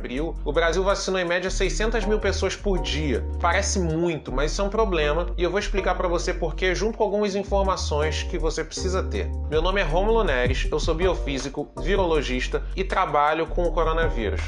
abril, o Brasil vacinou em média 600 mil pessoas por dia. Parece muito, mas isso é um problema e eu vou explicar para você por quê junto com algumas informações que você precisa ter. Meu nome é Rômulo Neres, eu sou biofísico, virologista e trabalho com o coronavírus.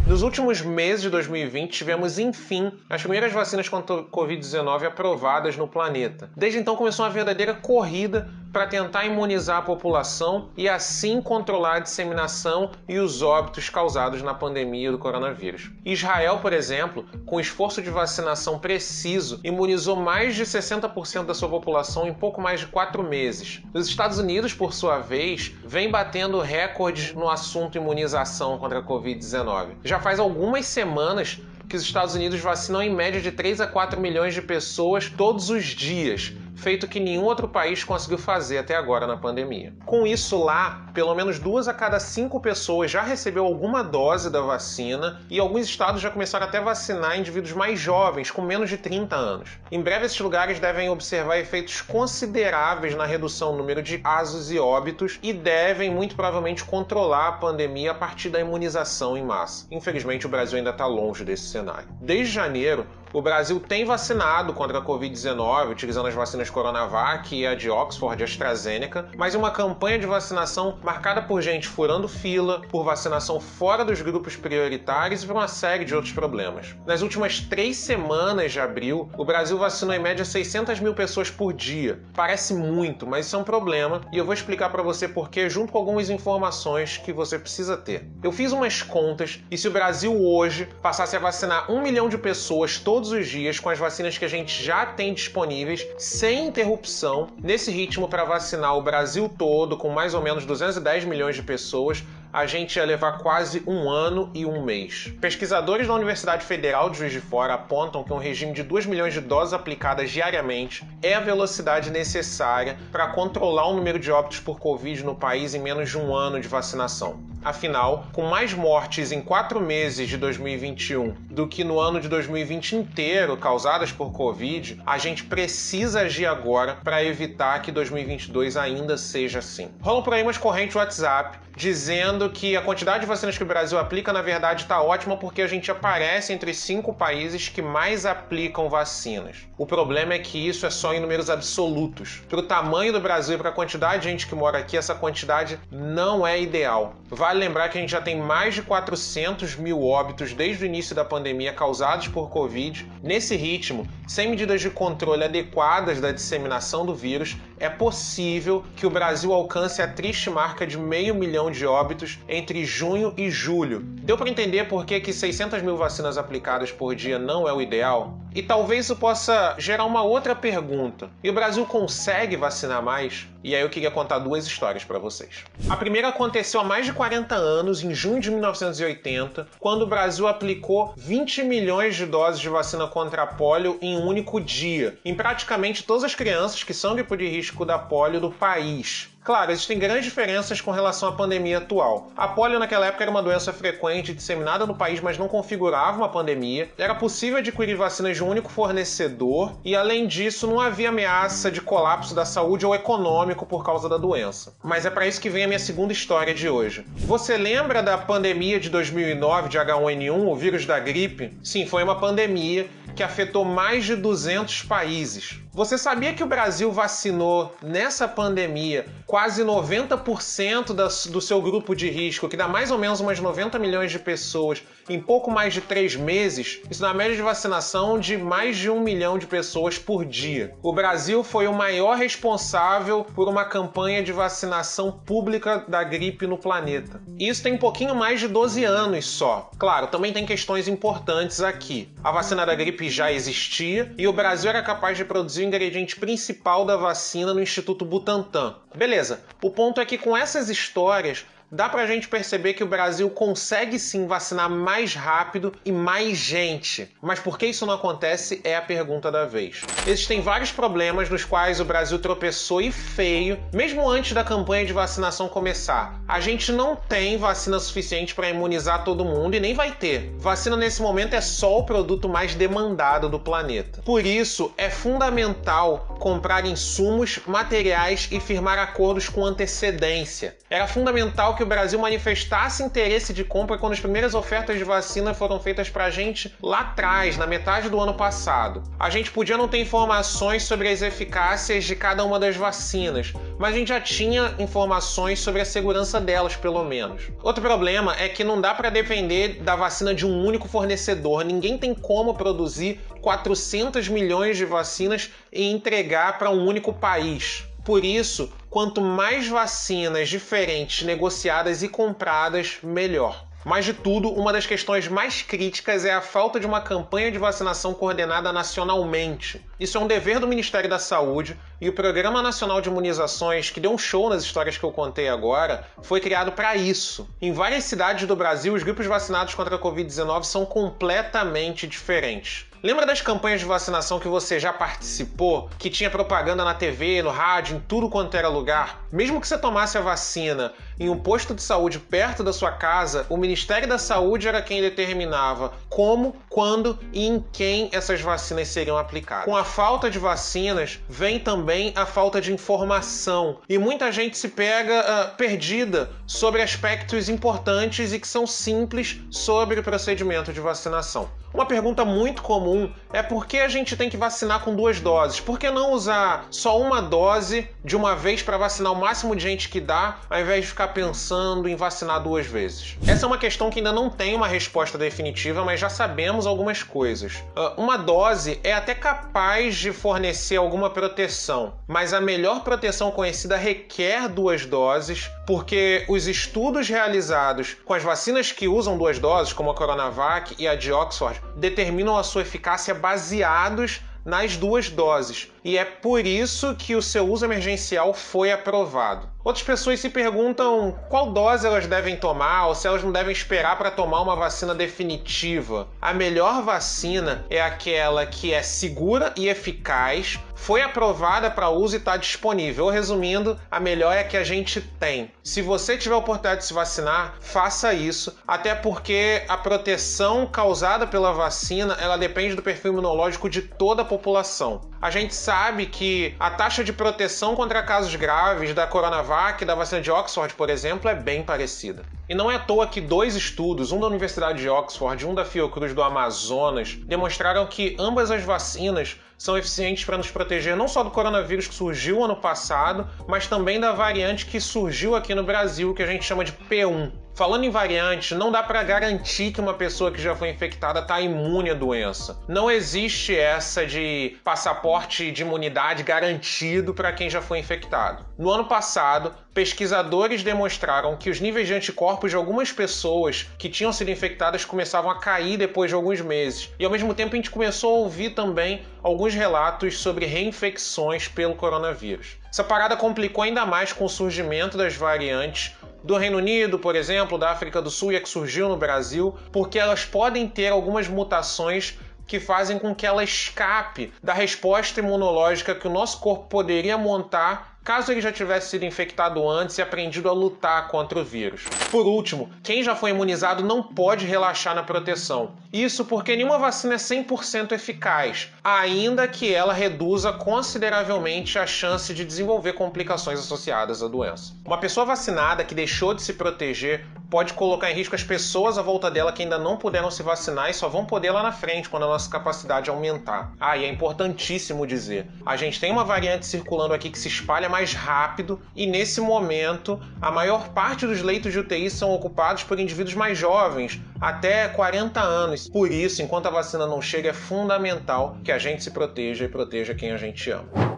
Nos últimos meses de 2020, tivemos, enfim, as primeiras vacinas contra o Covid-19 aprovadas no planeta. Desde então começou uma verdadeira corrida para tentar imunizar a população e assim controlar a disseminação e os óbitos causados na pandemia do coronavírus. Israel, por exemplo, com esforço de vacinação preciso, imunizou mais de 60% da sua população em pouco mais de 4 meses. Os Estados Unidos, por sua vez, vem batendo recordes no assunto imunização contra a Covid-19. Já faz algumas semanas que os Estados Unidos vacinam em média de 3 a 4 milhões de pessoas todos os dias, feito que nenhum outro país conseguiu fazer até agora na pandemia. Com isso lá, pelo menos 2 a cada 5 pessoas já recebeu alguma dose da vacina e alguns estados já começaram até a vacinar indivíduos mais jovens, com menos de 30 anos. Em breve, esses lugares devem observar efeitos consideráveis na redução do número de casos e óbitos e devem, muito provavelmente, controlar a pandemia a partir da imunização em massa. Infelizmente, o Brasil ainda está longe desse cenário. Desde janeiro, o Brasil tem vacinado contra a Covid-19, utilizando as vacinas Coronavac e a de Oxford e AstraZeneca, mas uma campanha de vacinação marcada por gente furando fila, por vacinação fora dos grupos prioritários e por uma série de outros problemas. Nas últimas 3 semanas de abril, o Brasil vacinou em média 600 mil pessoas por dia. Parece muito, mas isso é um problema e eu vou explicar para você por quê junto com algumas informações que você precisa ter. Eu fiz umas contas e se o Brasil hoje passasse a vacinar 1 milhão de pessoas todos os dias com as vacinas que a gente já tem disponíveis, sem interrupção, nesse ritmo para vacinar o Brasil todo, com mais ou menos 210 milhões de pessoas, a gente ia levar quase 1 ano e 1 mês. Pesquisadores da Universidade Federal de Juiz de Fora apontam que um regime de 2 milhões de doses aplicadas diariamente é a velocidade necessária para controlar o número de óbitos por Covid no país em menos de 1 ano de vacinação. Afinal, com mais mortes em 4 meses de 2021 do que no ano de 2020 inteiro causadas por Covid, a gente precisa agir agora para evitar que 2022 ainda seja assim. Rolam por aí umas correntes WhatsApp dizendo que a quantidade de vacinas que o Brasil aplica, na verdade, está ótima porque a gente aparece entre os 5 países que mais aplicam vacinas. O problema é que isso é só em números absolutos. Para o tamanho do Brasil e para a quantidade de gente que mora aqui, essa quantidade não é ideal. Vale lembrar que a gente já tem mais de 400 mil óbitos desde o início da pandemia causados por Covid. Nesse ritmo, sem medidas de controle adequadas da disseminação do vírus, é possível que o Brasil alcance a triste marca de 500 mil de óbitos entre junho e julho. Deu para entender por que 600 mil vacinas aplicadas por dia não é o ideal? E talvez isso possa gerar uma outra pergunta. E o Brasil consegue vacinar mais? E aí eu queria contar 2 histórias para vocês. A primeira aconteceu há mais de 40 anos, em junho de 1980, quando o Brasil aplicou 20 milhões de doses de vacina contra a polio em um único dia, em praticamente todas as crianças que são grupo de risco da polio do país. Claro, existem grandes diferenças com relação à pandemia atual. A polio naquela época era uma doença frequente e disseminada no país, mas não configurava uma pandemia. Era possível adquirir vacinas de um único fornecedor e, além disso, não havia ameaça de colapso da saúde ou econômico por causa da doença. Mas é para isso que vem a minha segunda história de hoje. Você lembra da pandemia de 2009 de H1N1, o vírus da gripe? Sim, foi uma pandemia que afetou mais de 200 países. Você sabia que o Brasil vacinou nessa pandemia quase 90% do seu grupo de risco, que dá mais ou menos umas 90 milhões de pessoas, em pouco mais de 3 meses? Isso dá média de vacinação de mais de 1 milhão de pessoas por dia. O Brasil foi o maior responsável por uma campanha de vacinação pública da gripe no planeta. Isso tem um pouquinho mais de 12 anos só. Claro, também tem questões importantes aqui. A vacina da gripe já existia e o Brasil era capaz de produzir o ingrediente principal da vacina no Instituto Butantan. Beleza, o ponto é que com essas histórias dá pra gente perceber que o Brasil consegue sim vacinar mais rápido e mais gente. Mas por que isso não acontece é a pergunta da vez. Existem vários problemas nos quais o Brasil tropeçou e feio, mesmo antes da campanha de vacinação começar. A gente não tem vacina suficiente para imunizar todo mundo e nem vai ter. Vacina nesse momento é só o produto mais demandado do planeta. Por isso, é fundamental comprar insumos, materiais e firmar acordos com antecedência. Era fundamental que o Brasil manifestasse interesse de compra quando as primeiras ofertas de vacina foram feitas para a gente lá atrás, na metade do ano passado. A gente podia não ter informações sobre as eficácias de cada uma das vacinas, mas a gente já tinha informações sobre a segurança delas, pelo menos. Outro problema é que não dá para depender da vacina de um único fornecedor. Ninguém tem como produzir 400 milhões de vacinas e entregar para um único país. Por isso, quanto mais vacinas diferentes negociadas e compradas, melhor. Mas de tudo, uma das questões mais críticas é a falta de uma campanha de vacinação coordenada nacionalmente. Isso é um dever do Ministério da Saúde e o Programa Nacional de Imunizações, que deu um show nas histórias que eu contei agora, foi criado para isso. Em várias cidades do Brasil, os grupos vacinados contra a Covid-19 são completamente diferentes. Lembra das campanhas de vacinação que você já participou? Que tinha propaganda na TV, no rádio, em tudo quanto era lugar? Mesmo que você tomasse a vacina em um posto de saúde perto da sua casa, o Ministério da Saúde era quem determinava como, quando e em quem essas vacinas seriam aplicadas. Com a falta de vacinas, vem também a falta de informação. E muita gente se pega perdida sobre aspectos importantes e que são simples sobre o procedimento de vacinação. Uma pergunta muito comum é por que a gente tem que vacinar com 2 doses? Por que não usar só uma dose de uma vez para vacinar o máximo de gente que dá, ao invés de ficar pensando em vacinar 2 vezes? Essa é uma questão que ainda não tem uma resposta definitiva, mas já sabemos algumas coisas. Uma dose é até capaz de fornecer alguma proteção, mas a melhor proteção conhecida requer 2 doses, porque os estudos realizados com as vacinas que usam 2 doses, como a Coronavac e a de Oxford, determinam a sua eficácia baseados nas 2 doses. E é por isso que o seu uso emergencial foi aprovado. Outras pessoas se perguntam qual dose elas devem tomar ou se elas não devem esperar para tomar uma vacina definitiva. A melhor vacina é aquela que é segura e eficaz, foi aprovada para uso e está disponível. Ou, resumindo, a melhor é a que a gente tem. Se você tiver a oportunidade de se vacinar, faça isso, até porque a proteção causada pela vacina, ela depende do perfil imunológico de toda a população. A gente sabe que a taxa de proteção contra casos graves da Coronavac e da vacina de Oxford, por exemplo, é bem parecida. E não é à toa que 2 estudos, um da Universidade de Oxford e um da Fiocruz do Amazonas, demonstraram que ambas as vacinas são eficientes para nos proteger não só do coronavírus que surgiu ano passado, mas também da variante que surgiu aqui no Brasil, que a gente chama de P1. Falando em variantes, não dá para garantir que uma pessoa que já foi infectada está imune à doença. Não existe essa de passaporte de imunidade garantido para quem já foi infectado. No ano passado, pesquisadores demonstraram que os níveis de anticorpos de algumas pessoas que tinham sido infectadas começavam a cair depois de alguns meses. E ao mesmo tempo a gente começou a ouvir também alguns relatos sobre reinfecções pelo coronavírus. Essa parada complicou ainda mais com o surgimento das variantes do Reino Unido, por exemplo, da África do Sul e a que surgiu no Brasil, porque elas podem ter algumas mutações que fazem com que ela escape da resposta imunológica que o nosso corpo poderia montar caso ele já tivesse sido infectado antes e aprendido a lutar contra o vírus. Por último, quem já foi imunizado não pode relaxar na proteção. Isso porque nenhuma vacina é 100% eficaz, ainda que ela reduza consideravelmente a chance de desenvolver complicações associadas à doença. Uma pessoa vacinada que deixou de se proteger pode colocar em risco as pessoas à volta dela que ainda não puderam se vacinar e só vão poder lá na frente quando a nossa capacidade aumentar. E é importantíssimo dizer, a gente tem uma variante circulando aqui que se espalha mais rápido e nesse momento a maior parte dos leitos de UTI são ocupados por indivíduos mais jovens, até 40 anos. Por isso, enquanto a vacina não chega, é fundamental que a gente se proteja e proteja quem a gente ama.